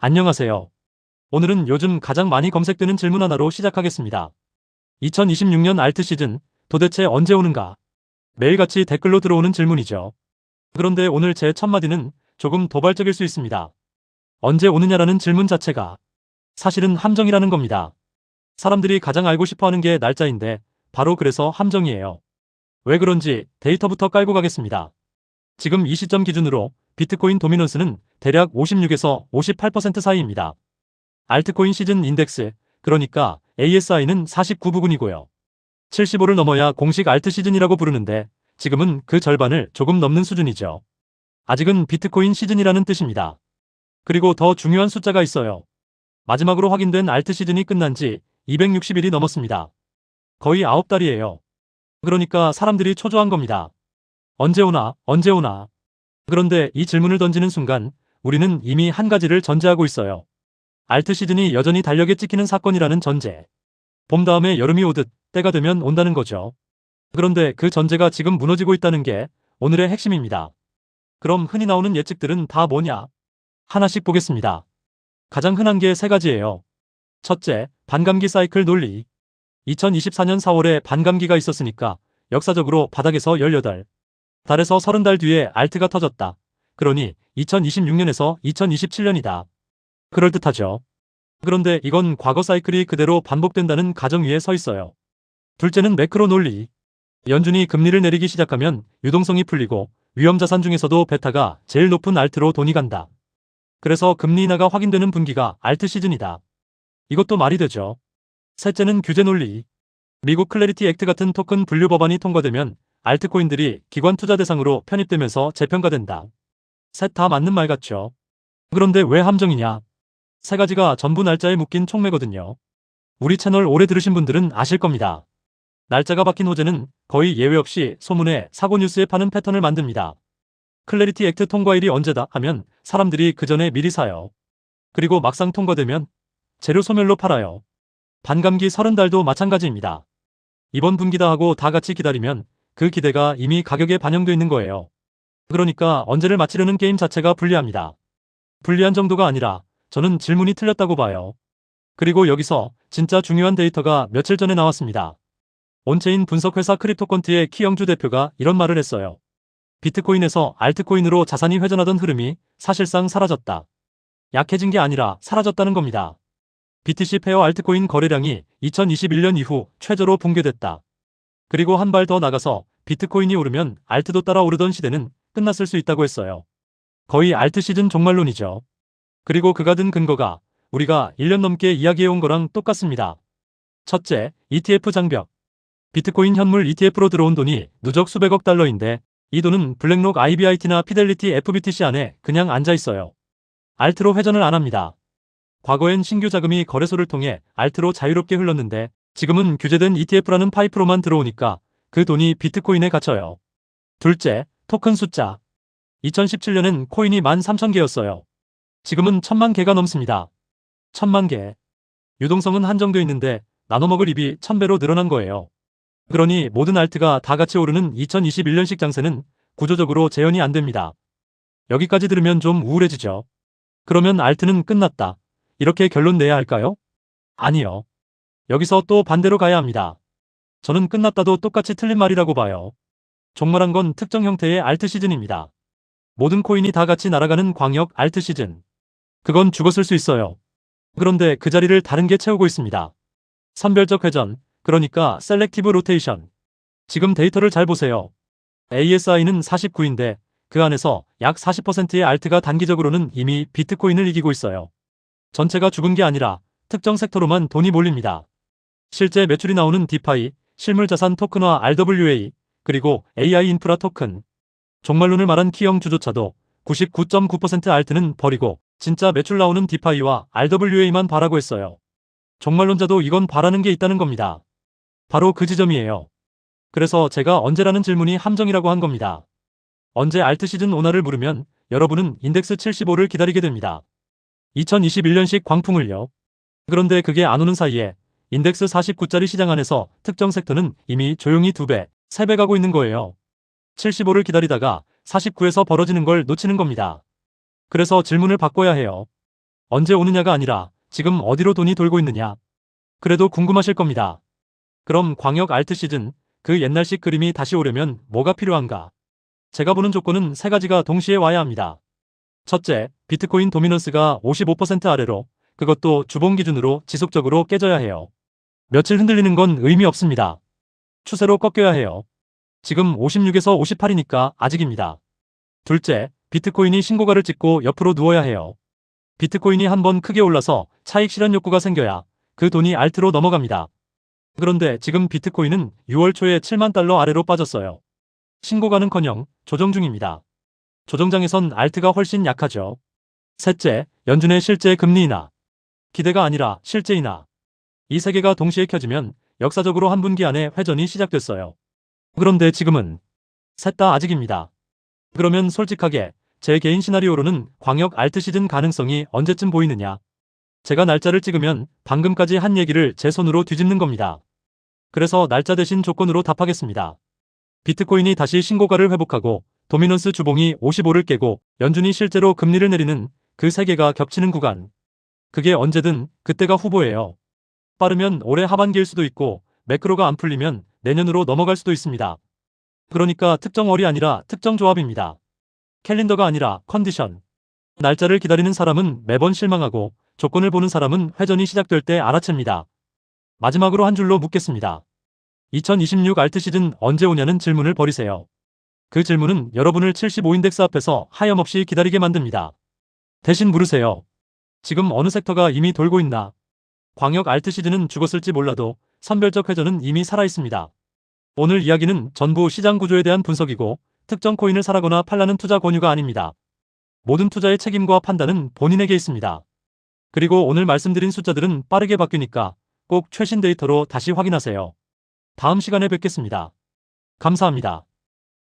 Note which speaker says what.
Speaker 1: 안녕하세요. 오늘은 요즘 가장 많이 검색되는 질문 하나로 시작하겠습니다. 2026년 알트 시즌 도대체 언제 오는가? 매일같이 댓글로 들어오는 질문이죠. 그런데 오늘 제 첫 마디는 조금 도발적일 수 있습니다. 언제 오느냐라는 질문 자체가 사실은 함정이라는 겁니다. 사람들이 가장 알고 싶어하는 게 날짜인데 바로 그래서 함정이에요. 왜 그런지 데이터부터 깔고 가겠습니다. 지금 이 시점 기준으로 비트코인 도미넌스는 대략 56에서 58% 사이입니다. 알트코인 시즌 인덱스, 그러니까 ASI는 49부근이고요. 75를 넘어야 공식 알트 시즌이라고 부르는데 지금은 그 절반을 조금 넘는 수준이죠. 아직은 비트코인 시즌이라는 뜻입니다. 그리고 더 중요한 숫자가 있어요. 마지막으로 확인된 알트 시즌이 끝난 지 260일이 넘었습니다. 거의 9달이에요. 그러니까 사람들이 초조한 겁니다. 언제 오나, 언제 오나. 그런데 이 질문을 던지는 순간 우리는 이미 한 가지를 전제하고 있어요. 알트 시즌이 여전히 달력에 찍히는 사건이라는 전제. 봄 다음에 여름이 오듯 때가 되면 온다는 거죠. 그런데 그 전제가 지금 무너지고 있다는 게 오늘의 핵심입니다. 그럼 흔히 나오는 예측들은 다 뭐냐? 하나씩 보겠습니다. 가장 흔한 게 세 가지예요. 첫째, 반감기 사이클 논리. 2024년 4월에 반감기가 있었으니까 역사적으로 바닥에서 18달에서 30달 뒤에 알트가 터졌다. 그러니 2026년에서 2027년이다. 그럴듯하죠. 그런데 이건 과거 사이클이 그대로 반복된다는 가정 위에 서 있어요. 둘째는 매크로 논리. 연준이 금리를 내리기 시작하면 유동성이 풀리고 위험자산 중에서도 베타가 제일 높은 알트로 돈이 간다. 그래서 금리 인하가 확인되는 분기가 알트 시즌이다. 이것도 말이 되죠. 셋째는 규제 논리. 미국 클래리티 액트 같은 토큰 분류 법안이 통과되면 알트코인들이 기관 투자 대상으로 편입되면서 재평가된다. 셋 다 맞는 말 같죠. 그런데 왜 함정이냐? 세 가지가 전부 날짜에 묶인 촉매거든요. 우리 채널 오래 들으신 분들은 아실 겁니다. 날짜가 박힌 호재는 거의 예외 없이 소문에 사고 뉴스에 파는 패턴을 만듭니다. 클래리티 액트 통과일이 언제다 하면 사람들이 그 전에 미리 사요. 그리고 막상 통과되면 재료 소멸로 팔아요. 반감기 30달도 마찬가지입니다. 이번 분기다 하고 다 같이 기다리면 그 기대가 이미 가격에 반영돼 있는 거예요. 그러니까 언제를 맞히려는 게임 자체가 불리합니다. 불리한 정도가 아니라 저는 질문이 틀렸다고 봐요. 그리고 여기서 진짜 중요한 데이터가 며칠 전에 나왔습니다. 온체인 분석회사 크립토컨트의 키영주 대표가 이런 말을 했어요. 비트코인에서 알트코인으로 자산이 회전하던 흐름이 사실상 사라졌다. 약해진 게 아니라 사라졌다는 겁니다. BTC 페어 알트코인 거래량이 2021년 이후 최저로 붕괴됐다. 그리고 한 발 더 나가서 비트코인이 오르면 알트도 따라 오르던 시대는 끝났을 수 있다고 했어요. 거의 알트 시즌 종말론이죠. 그리고 그가 든 근거가 우리가 1년 넘게 이야기해온 거랑 똑같습니다. 첫째, ETF 장벽. 비트코인 현물 ETF로 들어온 돈이 누적 수백억 달러인데 이 돈은 블랙록 IBIT나 피델리티 FBTC 안에 그냥 앉아있어요. 알트로 회전을 안 합니다. 과거엔 신규 자금이 거래소를 통해 알트로 자유롭게 흘렀는데 지금은 규제된 ETF라는 파이프로만 들어오니까 그 돈이 비트코인에 갇혀요. 둘째, 토큰 숫자. 2017년엔 코인이 13,000개였어요. 지금은 1000만 개가 넘습니다. 1000만 개. 유동성은 한정돼 있는데 나눠먹을 입이 1000배로 늘어난 거예요. 그러니 모든 알트가 다 같이 오르는 2021년식 장세는 구조적으로 재현이 안 됩니다. 여기까지 들으면 좀 우울해지죠. 그러면 알트는 끝났다. 이렇게 결론 내야 할까요? 아니요. 여기서 또 반대로 가야 합니다. 저는 끝났다도 똑같이 틀린 말이라고 봐요. 종말한 건 특정 형태의 알트 시즌입니다. 모든 코인이 다 같이 날아가는 광역 알트 시즌. 그건 죽었을 수 있어요. 그런데 그 자리를 다른 게 채우고 있습니다. 선별적 회전, 그러니까 셀렉티브 로테이션. 지금 데이터를 잘 보세요. ASI는 49인데 그 안에서 약 40%의 알트가 단기적으로는 이미 비트코인을 이기고 있어요. 전체가 죽은 게 아니라 특정 섹터로만 돈이 몰립니다. 실제 매출이 나오는 디파이, 실물자산 토큰화 RWA, 그리고 AI 인프라 토큰. 종말론을 말한 키형 주조차도 99.9% 알트는 버리고 진짜 매출 나오는 디파이와 RWA만 바라고 했어요. 종말론자도 이건 바라는 게 있다는 겁니다. 바로 그 지점이에요. 그래서 제가 언제라는 질문이 함정이라고 한 겁니다. 언제 알트 시즌 오나를 물으면 여러분은 인덱스 75를 기다리게 됩니다. 2021년식 광풍을요. 그런데 그게 안 오는 사이에 인덱스 49짜리 시장 안에서 특정 섹터는 이미 조용히 2배, 3배 가고 있는 거예요. 75를 기다리다가 49에서 벌어지는 걸 놓치는 겁니다. 그래서 질문을 바꿔야 해요. 언제 오느냐가 아니라 지금 어디로 돈이 돌고 있느냐. 그래도 궁금하실 겁니다. 그럼 광역 알트 시즌, 그 옛날식 그림이 다시 오려면 뭐가 필요한가? 제가 보는 조건은 세 가지가 동시에 와야 합니다. 첫째, 비트코인 도미넌스가 55% 아래로, 그것도 주봉 기준으로 지속적으로 깨져야 해요. 며칠 흔들리는 건 의미 없습니다. 추세로 꺾여야 해요. 지금 56에서 58이니까 아직입니다. 둘째, 비트코인이 신고가를 찍고 옆으로 누워야 해요. 비트코인이 한번 크게 올라서 차익 실현 욕구가 생겨야 그 돈이 알트로 넘어갑니다. 그런데 지금 비트코인은 6월 초에 7만 달러 아래로 빠졌어요. 신고가는커녕 조정 중입니다. 조정장에선 알트가 훨씬 약하죠. 셋째, 연준의 실제 금리 인하. 기대가 아니라 실제 인하. 이 세 개가 동시에 켜지면 역사적으로 한 분기 안에 회전이 시작됐어요. 그런데 지금은 셋 다 아직입니다. 그러면 솔직하게 제 개인 시나리오로는 광역 알트 시즌 가능성이 언제쯤 보이느냐. 제가 날짜를 찍으면 방금까지 한 얘기를 제 손으로 뒤집는 겁니다. 그래서 날짜 대신 조건으로 답하겠습니다. 비트코인이 다시 신고가를 회복하고 도미넌스 주봉이 55를 깨고 연준이 실제로 금리를 내리는 그 세 개가 겹치는 구간. 그게 언제든 그때가 후보예요. 빠르면 올해 하반기일 수도 있고 매크로가 안 풀리면 내년으로 넘어갈 수도 있습니다. 그러니까 특정 월이 아니라 특정 조합입니다. 캘린더가 아니라 컨디션. 날짜를 기다리는 사람은 매번 실망하고 조건을 보는 사람은 회전이 시작될 때 알아챕니다. 마지막으로 한 줄로 묻겠습니다. 2026 알트 시즌 언제 오냐는 질문을 버리세요. 그 질문은 여러분을 75인덱스 앞에서 하염없이 기다리게 만듭니다. 대신 물으세요. 지금 어느 섹터가 이미 돌고 있나? 광역 알트 시즌은 죽었을지 몰라도 선별적 회전은 이미 살아있습니다. 오늘 이야기는 전부 시장 구조에 대한 분석이고 특정 코인을 사라거나 팔라는 투자 권유가 아닙니다. 모든 투자의 책임과 판단은 본인에게 있습니다. 그리고 오늘 말씀드린 숫자들은 빠르게 바뀌니까 꼭 최신 데이터로 다시 확인하세요. 다음 시간에 뵙겠습니다. 감사합니다.